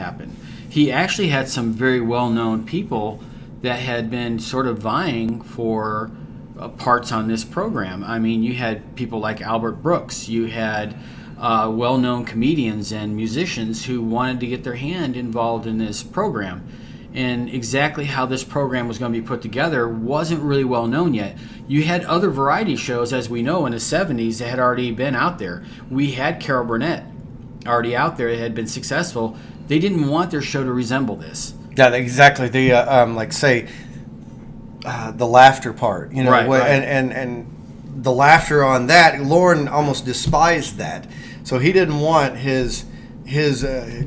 happen. He actually had some very well-known people that had been sort of vying for parts on this program. I mean, you had people like Albert Brooks. You had well-known comedians and musicians who wanted to get their hand involved in this program. And exactly how this program was going to be put together wasn't really well known yet. You had other variety shows, as we know, in the 70s that had already been out there. We had Carol Burnett already out there. It had been successful. They didn't want their show to resemble this. Yeah, exactly. The the laughter part, you know, right. And the laughter on that, Lorne almost despised that. So he didn't want his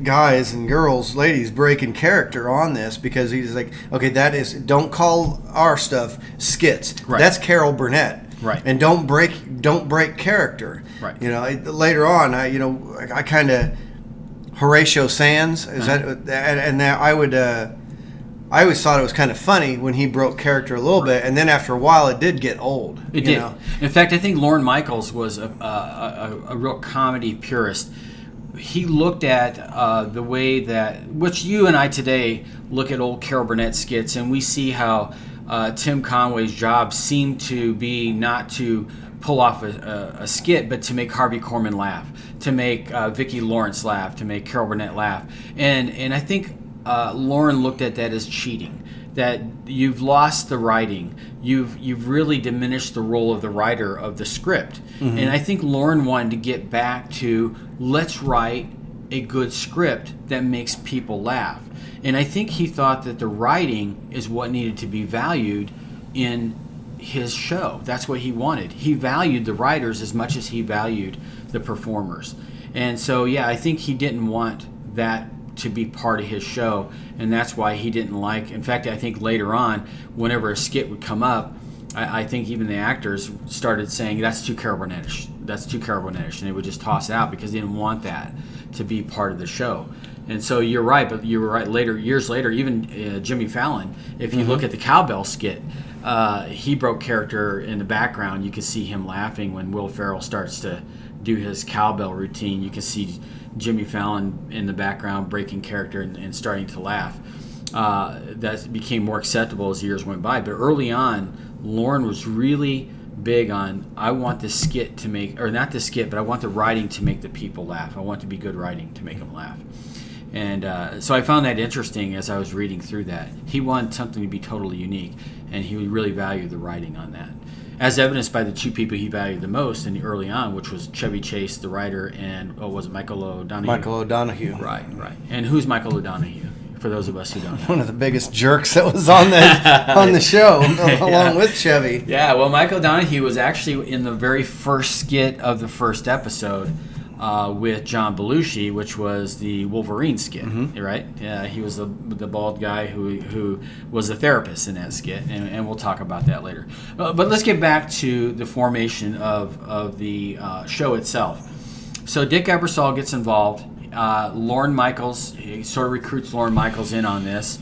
guys and girls, ladies, breaking character on this, because he's like, okay, don't call our stuff skits. Right. That's Carol Burnett. Right. And don't break character. Right. You know, later on, I kind of Horatio Sands is that, and I always thought it was kind of funny when he broke character a little bit, and then after a while, it did get old. It did. In fact, I think Lorne Michaels was a real comedy purist. He looked at the way that, which you and I today look at old Carol Burnett skits, and we see how Tim Conway's job seemed to be not to pull off a skit, but to make Harvey Korman laugh, to make Vicki Lawrence laugh, to make Carol Burnett laugh. And I think Lorne looked at that as cheating, that you've lost the writing. You've really diminished the role of the writer of the script. Mm-hmm. And I think Lorne wanted to get back to, let's write a good script that makes people laugh. And I think he thought that the writing is what needed to be valued in his show. That's what he wanted. He valued the writers as much as he valued the performers. And so, yeah, I think he didn't want that to be part of his show, and that's why he didn't like. In fact, I think later on, whenever a skit would come up, I think even the actors started saying, that's too Carol Burnettish. That's too Carol Burnettish, and they would just toss it out because they didn't want that to be part of the show. And so you're right, but you were right. Years later, even Jimmy Fallon, if you look at the cowbell skit, he broke character in the background. You can see him laughing when Will Ferrell starts to do his cowbell routine. You can see Jimmy Fallon in the background breaking character and starting to laugh. That became more acceptable as years went by. But early on, Lorne was really big on, I want the skit to make, or not the skit, but I want the writing to make the people laugh. I want it to be good writing to make them laugh. And so I found that interesting as I was reading through that. He wanted something to be totally unique, and he really valued the writing on that, as evidenced by the two people he valued the most in the early on, which was Chevy Chase, the writer, and was it Michael O'Donoghue? Michael O'Donoghue. Right. And who's Michael O'Donoghue? For those of us who don't know. One of the biggest jerks that was on the show, along with Chevy. Yeah, well, Michael O'Donoghue was actually in the very first skit of the first episode with John Belushi, which was the Wolverine skit, right? Yeah, he was the bald guy who was the therapist in that skit, and we'll talk about that later. But let's get back to the formation of the show itself. So Dick Ebersol gets involved. Lorne Michaels, he sort of recruits Lorne Michaels in on this.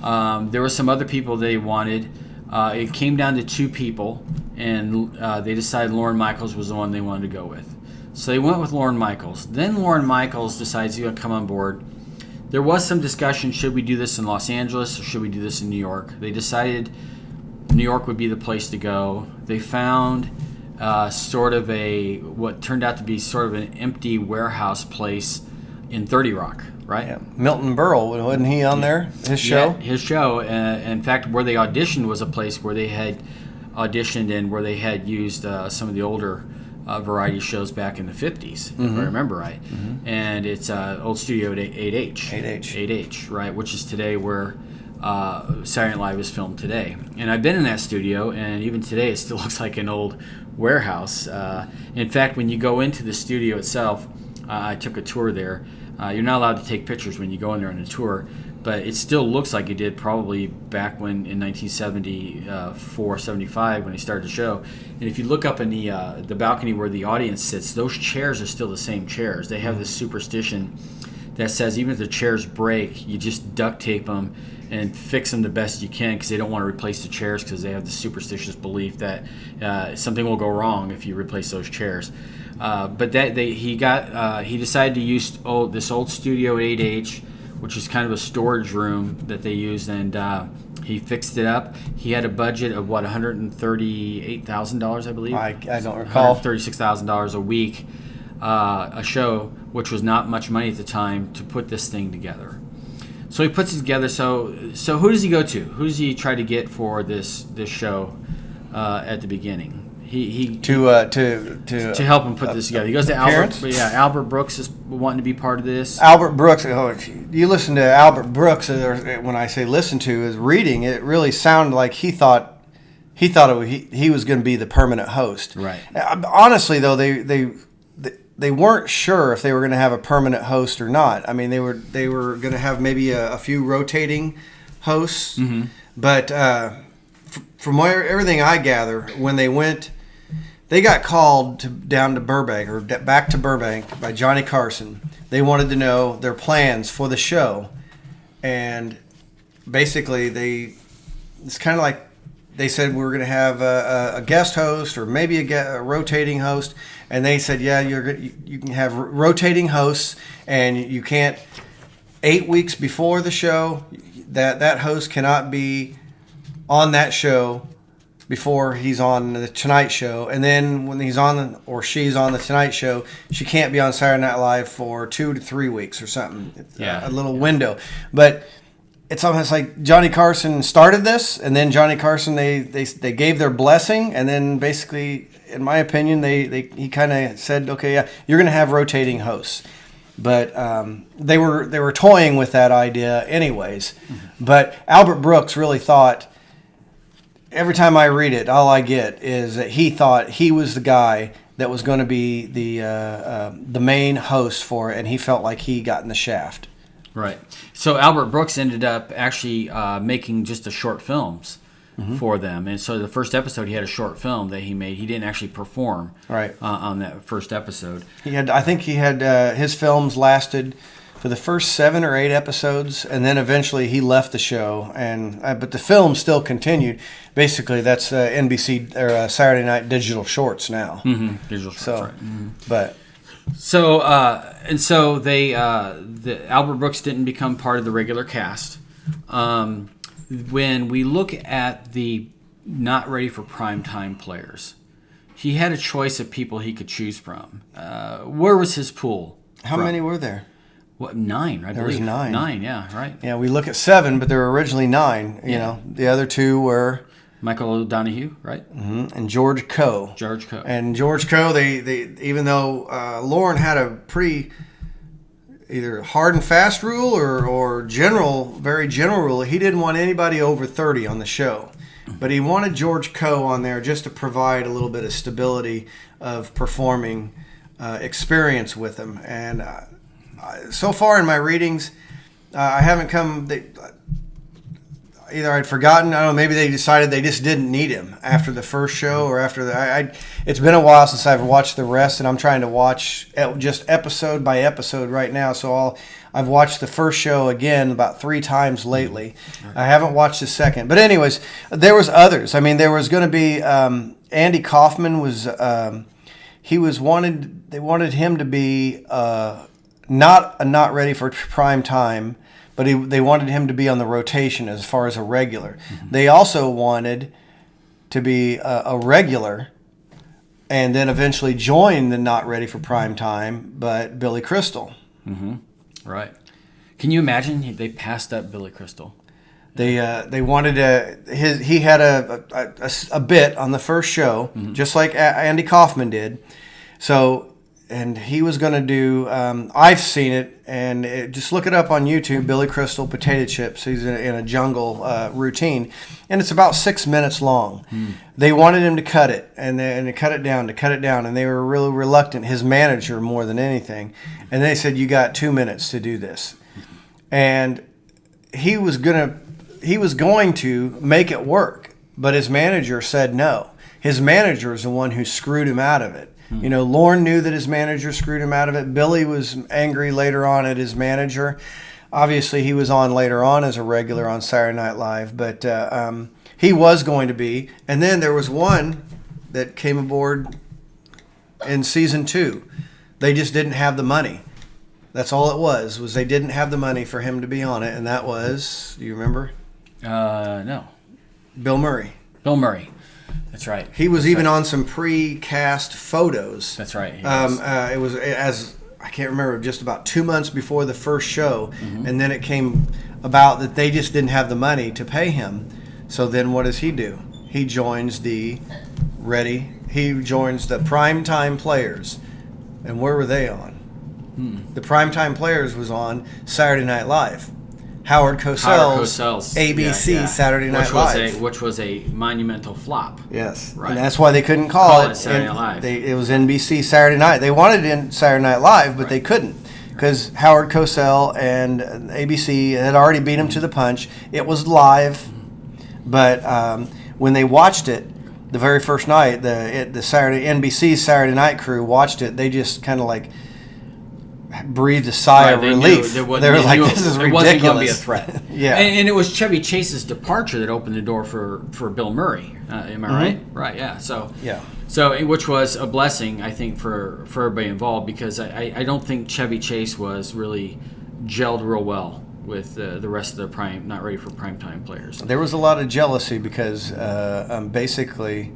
There were some other people they wanted. It came down to two people, and they decided Lorne Michaels was the one they wanted to go with. So they went with Lorne Michaels. Then Lorne Michaels decides he's going to come on board. There was some discussion, should we do this in Los Angeles or should we do this in New York? They decided New York would be the place to go. They found sort of what turned out to be sort of an empty warehouse place in 30 Rock, right? Yeah. Milton Berle, wasn't he on there? His show? Yeah, his show. In fact, where they auditioned was a place where they had auditioned and where they had used some of the older variety shows back in the 50s, if I remember right. And it's old studio at 8H. 8H, right, which is today where Saturday Night Live is filmed today. And I've been in that studio, and even today it still looks like an old warehouse. In fact, when you go into the studio itself, I took a tour there. You're not allowed to take pictures when you go in there on a tour, but it still looks like it did probably back when in 1974, 75 when they started the show. And if you look up in the balcony where the audience sits, those chairs are still the same chairs. They have this superstition that says even if the chairs break, you just duct tape them and fix them the best you can because they don't want to replace the chairs because they have the superstitious belief that something will go wrong if you replace those chairs. But he decided to use this old studio at 8H which is kind of a storage room that they used, and he fixed it up. He had a budget of what, $138,000, I believe. I don't recall. $136,000 a week, a show, which was not much money at the time, to put this thing together. So he puts it together. So who does he go to? Who does he try to get for this show at the beginning? To help him put this together. He goes to Albert. But yeah, Albert Brooks is wanting to be part of this. Albert Brooks. Oh, you listen to Albert Brooks. When I say listen to, is reading. It really sounded like he thought he was going to be the permanent host. Right. Honestly, though, they weren't sure if they were going to have a permanent host or not. I mean, they were going to have maybe a few rotating hosts, Mm-hmm. but from everything I gather, when they went, they got called down to Burbank or back to Burbank by Johnny Carson. They wanted to know their plans for the show, and basically it's kind of like they said we were going to have a guest host or maybe a rotating host. And they said, yeah, you can have rotating hosts, and you can't, 8 weeks before the show, that host cannot be on that show before he's on the Tonight Show. And then when he's on or she's on the Tonight Show, she can't be on Saturday Night Live for 2 to 3 weeks or something. It's a little window. But it's almost like Johnny Carson started this, and then Johnny Carson, they gave their blessing, and then basically, in my opinion, he kind of said, okay, yeah, you're going to have rotating hosts. But they were toying with that idea anyways. Mm-hmm. But Albert Brooks really thought, every time I read it, all I get is that he thought he was the guy that was going to be the main host for it, and he felt like he got in the shaft. Right. So Albert Brooks ended up actually making just the short films for them. And so the first episode, he had a short film that he made. He didn't actually perform on that first episode. I think he had his films lasted for the first 7 or 8 episodes, and then eventually he left the show. And but the film still continued. Basically, that's NBC or Saturday Night Digital Shorts now. Mm-hmm. Digital Shorts, right. Mm-hmm. But... So they Albert Brooks didn't become part of the regular cast. When we look at the not ready for primetime players, he had a choice of people he could choose from. Where was his pool? How many were there? What, 9? There was 9. 9, yeah, right. Yeah, we look at 7, but there were originally 9. You know, the other 2 were Michael O'Donoghue, right? Mm-hmm. And George Coe. And George Coe, they even though Lauren had a pretty either hard and fast rule or very general rule, he didn't want anybody over 30 on the show. But he wanted George Coe on there just to provide a little bit of stability of performing experience with him. And so far in my readings, I haven't come... Either I'd forgotten, I don't know, maybe they decided they just didn't need him after the first show or after the... It's been a while since I've watched the rest, and I'm trying to watch just episode by episode right now. So I've watched the first show again about 3 times lately. I haven't watched the second. But anyways, there was others. I mean, there was going to be... Andy Kaufman was... They wanted him to be not ready for prime time, but they wanted him to be on the rotation as far as a regular. Mm-hmm. They also wanted to be a regular and then eventually join the not ready for prime time, but Billy Crystal. Mm-hmm. Right. Can you imagine they passed up Billy Crystal? They wanted he had a bit on the first show, mm-hmm. just like Andy Kaufman did. So... And he was going to do, I've seen it, and just look it up on YouTube, Billy Crystal, potato chips. He's in a jungle routine, and it's about 6 minutes long. They wanted him to cut it, and to cut it down, and they were really reluctant, his manager more than anything. And they said, you got 2 minutes to do this. And he was going to make it work, but his manager said no. His manager is the one who screwed him out of it. You know, Lorne knew that his manager screwed him out of it. Billy was angry later on at his manager. Obviously, he was on later on as a regular on Saturday Night Live, but he was going to be. And then there was one that came aboard in season 2. They just didn't have the money. That's all it was they didn't have the money for him to be on it, and that was, do you remember? No. Bill Murray. Bill Murray. That's right. He was even on some pre-cast photos. That's right. It was as I can't remember, just about 2 months before the first show, and then it came about that they just didn't have the money to pay him. So then, what does he do? He joins the Primetime Players, and where were they on? The Primetime Players was on Saturday Night Live. Howard Cosell's ABC Saturday Night Live. Which was a monumental flop. Yes. Right. And that's why they couldn't call it Saturday Night Live. It was NBC Saturday Night. They wanted it in Saturday Night Live, but they couldn't because Howard Cosell and ABC had already beat him to the punch. It was live, but when they watched it the very first night, the NBC Saturday Night crew watched it. They just kind of like breathed a sigh of relief. They were like, "This is ridiculous." It wasn't going to be a threat. Yeah, and it was Chevy Chase's departure that opened the door for Bill Murray. Am I right? Right. Yeah. So which was a blessing, I think, for everybody involved, because I don't think Chevy Chase was really gelled real well with the rest of the not ready for primetime players. There was a lot of jealousy because basically